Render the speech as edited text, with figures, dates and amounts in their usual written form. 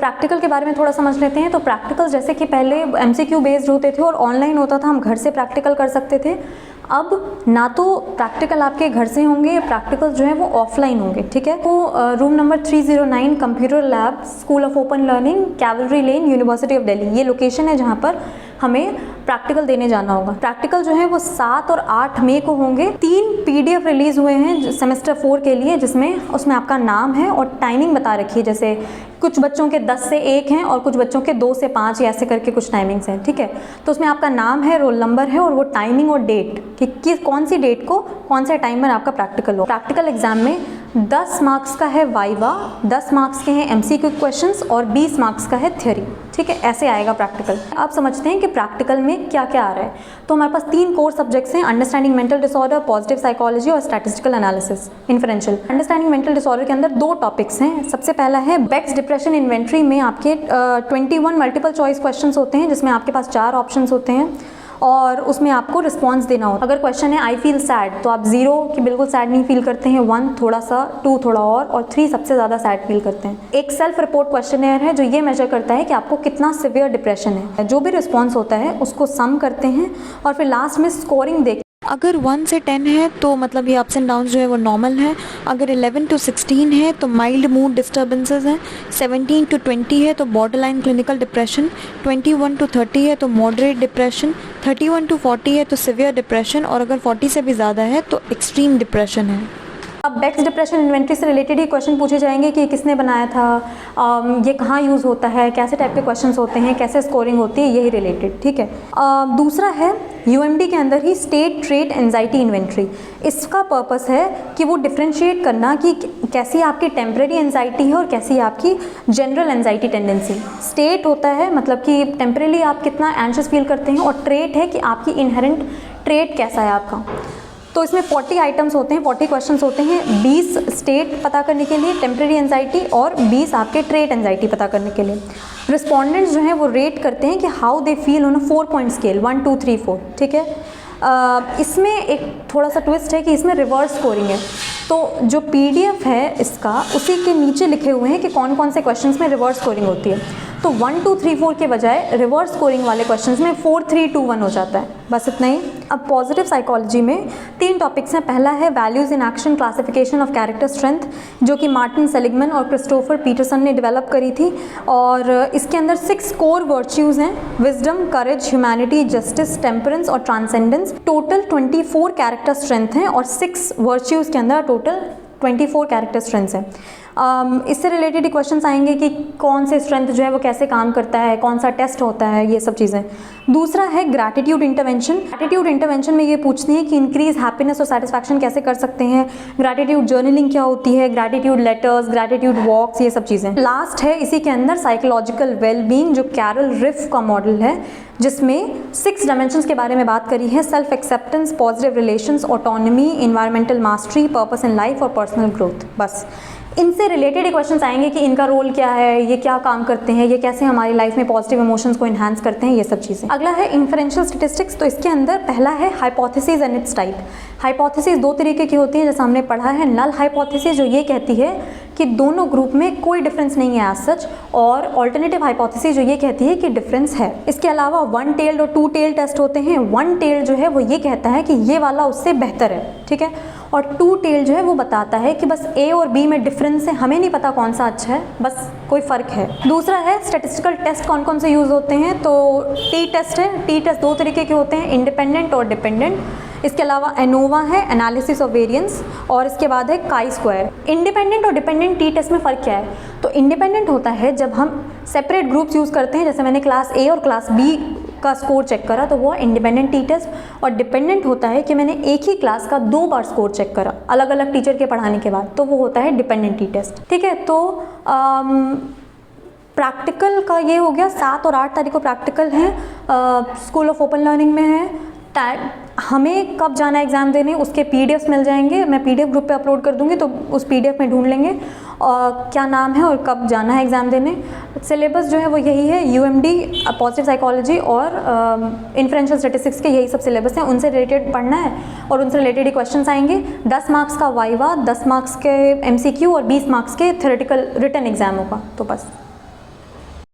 Practical के बारे में थोड़ा समझ लेते हैं। तो प्रैक्टिकल जैसे कि पहले MCQ बेस्ड होते थे और ऑनलाइन होता था, हम घर से प्रैक्टिकल कर सकते थे। अब ना तो प्रैक्टिकल आपके घर से होंगे, प्रैक्टिकल जो है वो ऑफलाइन होंगे, ठीक है। तो room number 309 computer lab, school of open learning, cavalry lane, university of Delhi, ये लोकेशन है जहाँ पर हमें प्रैक्टिकल देने जाना होगा। प्रैक्टिकल जो है वो 7 और 8 मई को होंगे। 3 PDF रिलीज हुए हैं सेमेस्टर 4 के लिए, जिसमें उसमें आपका नाम है और टाइमिंग बता रखी है। जैसे कुछ बच्चों के 10 से 1 हैं और कुछ बच्चों के 2 से 5 या ऐसे करके कुछ टाइमिंग्स हैं, ठीक है। तो उसमें आपका नाम है, रोल नंबर है और वो टाइमिंग और डेट कि कौन सी डेट को कौन सा टाइम में आपका प्रैक्टिकल हो। प्रैक्टिकल एग्जाम में 10 मार्क्स का है वाइवा, 10 मार्क्स के हैं MCQ क्वेश्चंस और 20 मार्क्स का है थ्योरी, ठीक है। ऐसे आएगा प्रैक्टिकल। आप समझते हैं कि प्रैक्टिकल में क्या क्या आ रहा है। तो हमारे पास 3 कोर सब्जेक्ट्स हैं, understanding mental disorder, positive psychology और statistical analysis, inferential. Understanding mental disorder के अंदर 2 टॉपिक्स हैं। सबसे पहला है बेक्स डिप्रेशन इन्वेंट्री में आपके 21 मल्टीपल चॉइस क्वेश्चंस होते हैं, जिसमें आपके पास 4 ऑप्शंस होते हैं और उसमें आपको रिस्पॉन्स देना होता है। अगर क्वेश्चन है आई फील सैड, तो आप 0 कि बिल्कुल सैड नहीं फील करते हैं, 1 थोड़ा सा, 2 थोड़ा और 3 सबसे ज़्यादा सैड फील करते हैं। एक सेल्फ रिपोर्ट क्वेश्चनेयर है जो ये मेजर करता है कि आपको कितना सिवियर डिप्रेशन है। जो भी रिस्पॉन्स होता है उसको सम करते हैं और फिर लास्ट में स्कोरिंग देख। अगर 1 से 10 है तो मतलब ये अप्स एंड डाउन्स जो है वो नॉर्मल है। अगर 11 to 16 है तो माइल्ड मूड डिस्टर्बेंसेस हैं। 17 to 20 है तो बॉर्डरलाइन क्लिनिकल डिप्रेशन। 21 to 30 है तो मॉडरेट डिप्रेशन। 31 to 40 है तो सिवियर डिप्रेशन और अगर 40 से भी ज़्यादा है तो एक्सट्रीम डिप्रेशन है। अब बेक्स डिप्रेशन इन्वेंट्री से रिलेटेड ही क्वेश्चन पूछे जाएंगे कि किसने बनाया था, ये कहाँ यूज़ होता है, कैसे टाइप के क्वेश्चंस होते हैं, कैसे स्कोरिंग होती है, यही रिलेटेड, ठीक है। दूसरा है UMD के अंदर ही स्टेट ट्रेट एंजाइटी इन्वेंट्री। इसका पर्पस है कि वो डिफ्रेंशिएट करना कि कैसी आपकी टेम्परेरी एंजाइटी है और कैसी आपकी जनरल एंजाइटी टेंडेंसी। स्टेट होता है मतलब कि टेम्परेली आप कितना एंशियस फील करते हैं और ट्रेट है कि आपकी इनहेरेंट ट्रेट कैसा है आपका। तो इसमें 40 आइटम्स होते हैं, 40 क्वेश्चंस होते हैं, 20 स्टेट पता करने के लिए टेम्परेरी एंजाइटी और 20 आपके ट्रेट एंजाइटी पता करने के लिए। रिस्पोंडेंट्स जो हैं वो रेट करते हैं कि how they feel on a 4 point scale 1 2 3 4, ठीक है। इसमें एक थोड़ा सा ट्विस्ट है कि इसमें रिवर्स स्कोरिंग है। तो जो PDF है इसका, उसी के नीचे लिखे हुए हैं कि कौन कौन से क्वेश्चंस में रिवर्स स्कोरिंग होती है। तो 1 2 3 4 के बजाय रिवर्स स्कोरिंग वाले क्वेश्चंस में 4 3 2 1 हो जाता है, बस इतना ही। अब पॉजिटिव साइकोलॉजी में 3 टॉपिक्स हैं। पहला है values in action classification of character strength, जो कि मार्टिन सेलिगमैन और क्रिस्टोफर पीटरसन ने डेवलप करी थी। और इसके अंदर 6 कोर वर्च्यूज़ हैं, विजडम, करेज, ह्यूमैनिटी, जस्टिस, टेम्परेंस और ट्रांसेंडेंस। टोटल 24 कैरेक्टर स्ट्रेंथ हैं और 6 वर्च्यूज़ के अंदर टोटल 24 कैरेक्टर स्ट्रेंथ्स हैं। इससे रिलेटेड क्वेश्चंस आएंगे कि कौन से स्ट्रेंथ जो है वो कैसे काम करता है, कौन सा टेस्ट होता है, ये सब चीज़ें। दूसरा है ग्रैटिट्यूड इंटरवेंशन। ग्रैटिट्यूड इंटरवेंशन में ये पूछते हैं कि इंक्रीज हैप्पीनेस और सेटिस्फैक्शन कैसे कर सकते हैं, ग्रैटिट्यूड जर्नलिंग क्या होती है, ग्रैटिट्यूड लेटर्स, ग्रैटिट्यूड वॉक्स, ये सब चीज़ें। लास्ट है इसी के अंदर साइकोलॉजिकल वेलबींग, जो कैरल रिफ का मॉडल है, जिसमें 6 डायमेंशंस के बारे में बात करी है। Self acceptance, positive relations, autonomy, environmental mastery, purpose in life और पर्सनल ग्रोथ। बस इनसे रिलेटेड क्वेश्चंस आएंगे कि इनका रोल क्या है, ये क्या काम करते हैं, ये कैसे हमारी लाइफ में पॉजिटिव इमोशंस को इन्हांस करते हैं, ये सब चीज़ें। अगला है इन्फरेंशियल स्टैटिस्टिक्स। तो इसके अंदर पहला है hypothesis and it's type. Hypothesis 2 तरीके की होती हैं, जैसा हमने पढ़ा है। नल हाइपोथेसिस जो ये कहती है कि दोनों ग्रुप में कोई डिफरेंस नहीं है एज सच, और ऑल्टरनेटिव हाइपोथेसिस जो ये कहती है कि डिफरेंस है। इसके अलावा 1 टेल्ड और 2 टेल्ड टेस्ट होते हैं। 1 टेल्ड जो है वो ये कहता है कि ये वाला उससे बेहतर है, ठीक है, और 2 टेल्ड जो है वो बताता है कि बस A और B में डिफरेंस है, हमें नहीं पता कौन सा अच्छा है, बस कोई फ़र्क है। दूसरा है स्टैटिस्टिकल टेस्ट कौन कौन से यूज़ होते हैं। तो T टेस्ट है। T टेस्ट 2 तरीके के होते हैं, इंडिपेंडेंट और डिपेंडेंट। इसके अलावा एनोवा है, एनालिसिस ऑफ वेरिएंस, और इसके बाद है काई स्क्वायर। इंडिपेंडेंट और डिपेंडेंट T टेस्ट में फ़र्क क्या है। तो इंडिपेंडेंट होता है जब हम सेपरेट ग्रुप्स यूज़ करते हैं, जैसे मैंने क्लास A और क्लास B का स्कोर चेक करा, तो वो इंडिपेंडेंट T टेस्ट। और डिपेंडेंट होता है कि मैंने एक ही क्लास का 2 बार स्कोर चेक करा अलग अलग टीचर के पढ़ाने के बाद, तो वो होता है डिपेंडेंट T टेस्ट, ठीक है। तो प्रैक्टिकल का ये हो गया। 7 और 8 तारीख को प्रैक्टिकल है, स्कूल ऑफ ओपन लर्निंग में है। हमें कब जाना है एग्ज़ाम देने, उसके PDFs मिल जाएंगे, मैं PDF ग्रुप पे अपलोड कर दूंगी, तो उस PDF में ढूंढ लेंगे क्या नाम है और कब जाना है एग्ज़ाम देने। सिलेबस जो है वो यही है, UMD, पॉजिटिव साइकोलॉजी और इन्फरेंशियल स्टैटिस्टिक्स के यही सब सिलेबस हैं, उनसे रिलेटेड पढ़ना है और उनसे रिलेटेड ही क्वेश्चंस आएंगे। 10 मार्क्स का वाइवा, 10 मार्क्स के MCQ और 20 मार्क्स के थ्योरेटिकल रिटन एग्जाम होगा, तो बस।